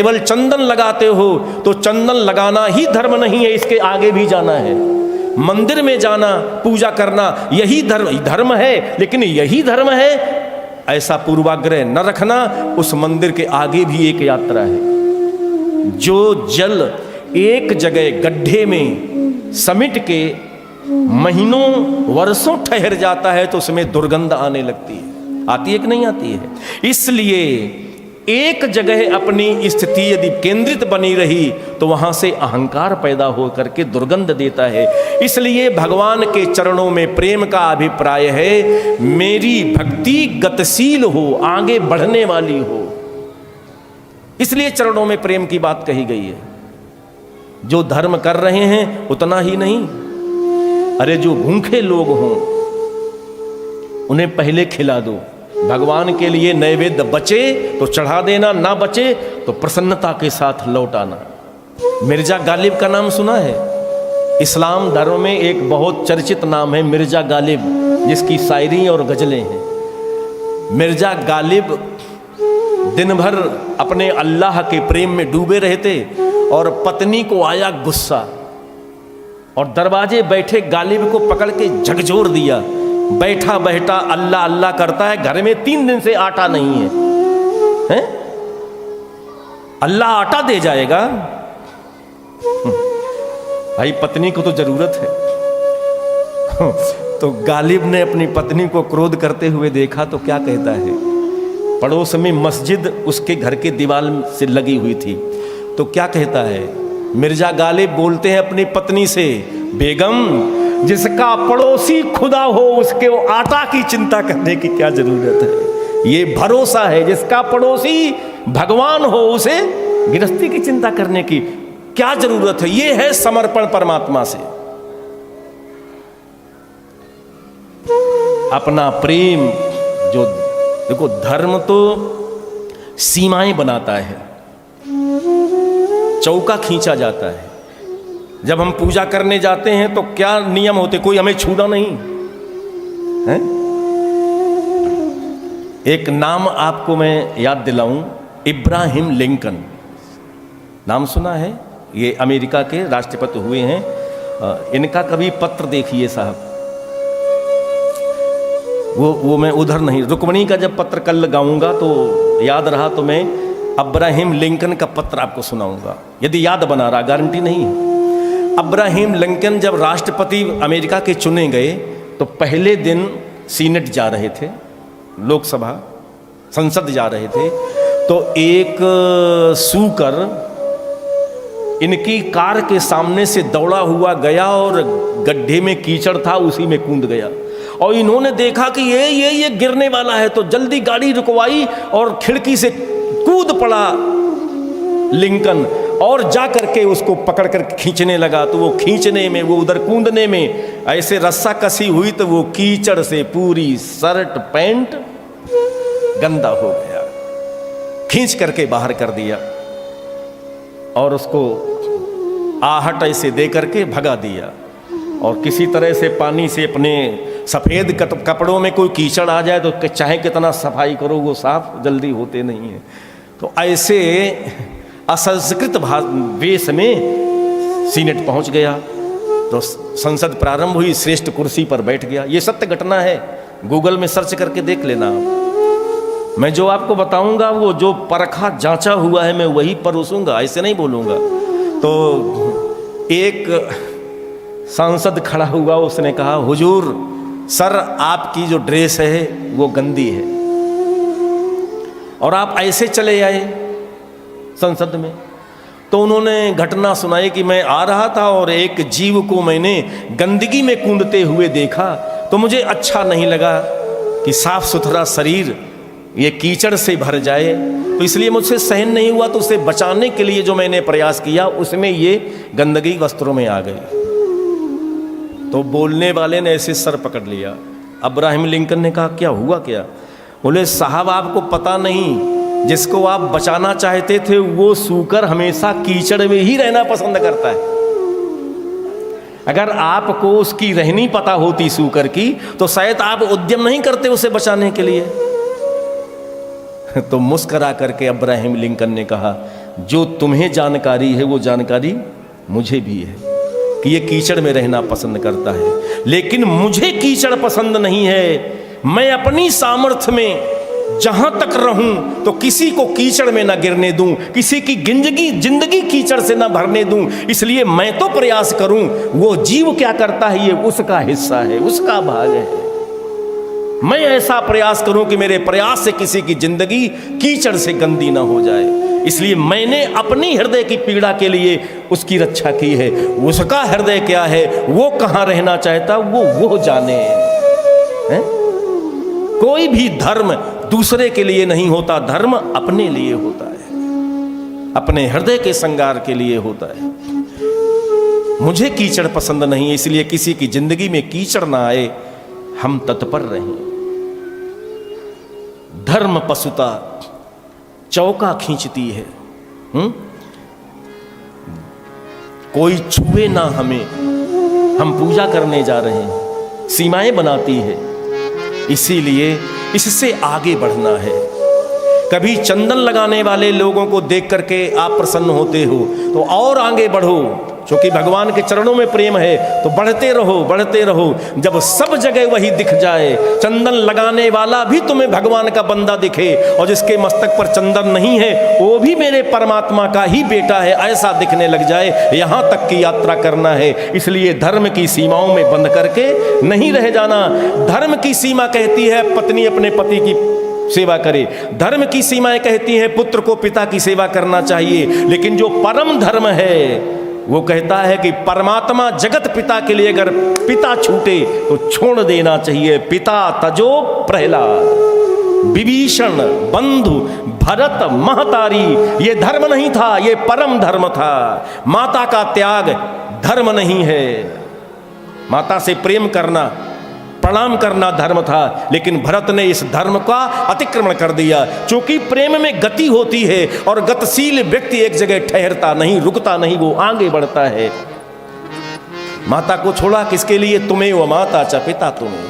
केवल चंदन लगाते हो तो चंदन लगाना ही धर्म नहीं है, इसके आगे भी जाना है। मंदिर में जाना, पूजा करना, यही धर्म है, लेकिन यही धर्म है ऐसा पूर्वाग्रह न रखना। उस मंदिर के आगे भी एक यात्रा है। जो जल एक जगह गड्ढे में समिट के महीनों वर्षों ठहर जाता है तो उसमें दुर्गंध आने लगती है। आती है कि नहीं आती है? इसलिए एक जगह अपनी स्थिति यदि केंद्रित बनी रही तो वहां से अहंकार पैदा हो करके दुर्गंध देता है। इसलिए भगवान के चरणों में प्रेम का अभिप्राय है मेरी भक्ति गतिशील हो, आगे बढ़ने वाली हो। इसलिए चरणों में प्रेम की बात कही गई है। जो धर्म कर रहे हैं उतना ही नहीं, अरे जो भूखे लोग हों उन्हें पहले खिला दो। भगवान के लिए नैवेद्य बचे तो चढ़ा देना, ना बचे तो प्रसन्नता के साथ लौट आना। मिर्जा गालिब का नाम सुना है? इस्लाम धर्म में एक बहुत चर्चित नाम है मिर्जा गालिब, जिसकी शायरी और गजलें हैं। मिर्जा गालिब दिन भर अपने अल्लाह के प्रेम में डूबे रहते और पत्नी को आया गुस्सा और दरवाजे बैठे गालिब को पकड़ के झकझोर दिया। बैठा बैठा अल्लाह अल्लाह करता है, घर में 3 दिन से आटा नहीं है, हैं? अल्लाह आटा दे जाएगा? भाई पत्नी को तो जरूरत है। तो गालिब ने अपनी पत्नी को क्रोध करते हुए देखा तो क्या कहता है? पड़ोस में मस्जिद उसके घर के दीवार से लगी हुई थी, तो क्या कहता है? मिर्जा गालिब बोलते हैं अपनी पत्नी से, बेगम जिसका पड़ोसी खुदा हो उसके वो आटा की चिंता करने की क्या जरूरत है? ये भरोसा है, जिसका पड़ोसी भगवान हो उसे गृहस्थी की चिंता करने की क्या जरूरत है? ये है समर्पण परमात्मा से। अपना प्रेम जो देखो, धर्म तो सीमाएं बनाता है, चौका खींचा जाता है। जब हम पूजा करने जाते हैं तो क्या नियम होते? कोई हमें छूना नहीं है। एक नाम आपको मैं याद दिलाऊं, इब्राहिम लिंकन नाम सुना है? ये अमेरिका के राष्ट्रपति हुए हैं। इनका कभी पत्र देखिए साहब, वो मैं उधर नहीं, रुक्मणी का जब पत्र कल गाऊंगा तो याद रहा तो मैं अब्राहिम लिंकन का पत्र आपको सुनाऊंगा, यदि याद बना रहा, गारंटी नहीं है। अब्राहिम लिंकन जब राष्ट्रपति अमेरिका के चुने गए तो पहले दिन सीनेट जा रहे थे, लोकसभा संसद जा रहे थे, तो एक सूकर इनकी कार के सामने से दौड़ा हुआ गया और गड्ढे में कीचड़ था, उसी में कूद गया। और इन्होंने देखा कि ये गिरने वाला है तो जल्दी गाड़ी रुकवाई और खिड़की से कूद पड़ा लिंकन और जा करके उसको पकड़ कर खींचने लगा। तो वो खींचने में, वो उधर कूदने में ऐसे रस्सा कसी हुई तो वो कीचड़ से पूरी शर्ट पैंट गंदा हो गया। खींच करके बाहर कर दिया और उसको आहट ऐसे दे करके भगा दिया। और किसी तरह से पानी से अपने सफ़ेद कपड़ों में कोई कीचड़ आ जाए तो चाहे कितना सफाई करो वो साफ जल्दी होते नहीं हैं। तो ऐसे असंस्कृत वेश में सीनेट पहुंच गया तो संसद प्रारंभ हुई, श्रेष्ठ कुर्सी पर बैठ गया। ये सत्य घटना है, गूगल में सर्च करके देख लेना। मैं जो आपको बताऊंगा वो जो परखा जांचा हुआ है मैं वही परोसूंगा, ऐसे नहीं बोलूंगा। तो एक सांसद खड़ा हुआ, उसने कहा, हुजूर सर आपकी जो ड्रेस है वो गंदी है और आप ऐसे चले आए संसद में। तो उन्होंने घटना सुनाई कि मैं आ रहा था और एक जीव को मैंने गंदगी में कूदते हुए देखा तो मुझे अच्छा नहीं लगा कि साफ सुथरा शरीर ये कीचड़ से भर जाए, तो इसलिए मुझसे सहन नहीं हुआ। तो उसे बचाने के लिए जो मैंने प्रयास किया उसमें ये गंदगी वस्त्रों में आ गई। तो बोलने वाले ने ऐसे सर पकड़ लिया। अब्राहिम लिंकन ने कहा, क्या हुआ क्या? बोले, साहब आपको पता नहीं, जिसको आप बचाना चाहते थे वो सूकर हमेशा कीचड़ में ही रहना पसंद करता है। अगर आपको उसकी रहनी पता होती सूकर की तो शायद आप उद्यम नहीं करते उसे बचाने के लिए। तो मुस्करा करके अब्राहिम लिंकन ने कहा, जो तुम्हें जानकारी है वो जानकारी मुझे भी है कि ये कीचड़ में रहना पसंद करता है, लेकिन मुझे कीचड़ पसंद नहीं है। मैं अपनी सामर्थ्य में जहां तक रहूं तो किसी को कीचड़ में ना गिरने दूं, किसी की जिंदगी कीचड़ से ना भरने दूं। इसलिए मैं तो प्रयास करूं, वो जीव क्या करता है ये उसका हिस्सा है, उसका भाग है। मैं ऐसा प्रयास करूं कि मेरे प्रयास से किसी की जिंदगी कीचड़ से गंदी ना हो जाए। इसलिए मैंने अपनी हृदय की पीड़ा के लिए उसकी रक्षा की है। उसका हृदय क्या है, वो कहां रहना चाहता, वो जाने है? कोई भी धर्म दूसरे के लिए नहीं होता, धर्म अपने लिए होता है, अपने हृदय के श्रृंगार के लिए होता है। मुझे कीचड़ पसंद नहीं है, इसलिए किसी की जिंदगी में कीचड़ ना आए, हम तत्पर रहें। धर्म पशुता चौका खींचती है, कोई छुए ना हमें, हम पूजा करने जा रहे हैं, सीमाएं बनाती है। इसीलिए इससे आगे बढ़ना है। कभी चंदन लगाने वाले लोगों को देख करके आप प्रसन्न होते हो तो और आगे बढ़ो, क्योंकि भगवान के चरणों में प्रेम है, तो बढ़ते रहो बढ़ते रहो। जब सब जगह वही दिख जाए, चंदन लगाने वाला भी तुम्हें भगवान का बंदा दिखे और जिसके मस्तक पर चंदन नहीं है वो भी मेरे परमात्मा का ही बेटा है, ऐसा दिखने लग जाए, यहाँ तक की यात्रा करना है। इसलिए धर्म की सीमाओं में बंद करके नहीं रह जाना। धर्म की सीमा कहती है पत्नी अपने पति की सेवा करे, धर्म की सीमाएं कहती हैं पुत्र को पिता की सेवा करना चाहिए, लेकिन जो परम धर्म है वो कहता है कि परमात्मा जगत पिता के लिए अगर पिता छूटे तो छोड़ देना चाहिए। पिता तजो प्रहलाद, विभीषण, बंधु, भरत, महतारी, ये धर्म नहीं था, ये परम धर्म था। माता का त्याग धर्म नहीं है, माता से प्रेम करना, प्रणाम करना धर्म था, लेकिन भरत ने इस धर्म का अतिक्रमण कर दिया। क्योंकि प्रेम में गति होती है और गतिशील व्यक्ति एक जगह ठहरता नहीं, रुकता नहीं, वो आगे बढ़ता है। माता को छोड़ा किसके लिए, तुम्हें वो माता च पिता तुम्हें।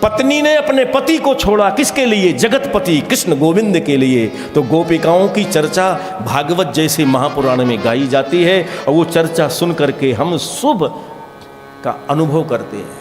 पत्नी ने अपने पति को छोड़ा किसके लिए, जगतपति कृष्ण गोविंद के लिए। तो गोपिकाओं की चर्चा भागवत जैसे महापुराण में गाई जाती है और वो चर्चा सुन करके हम शुभ का अनुभव करते हैं।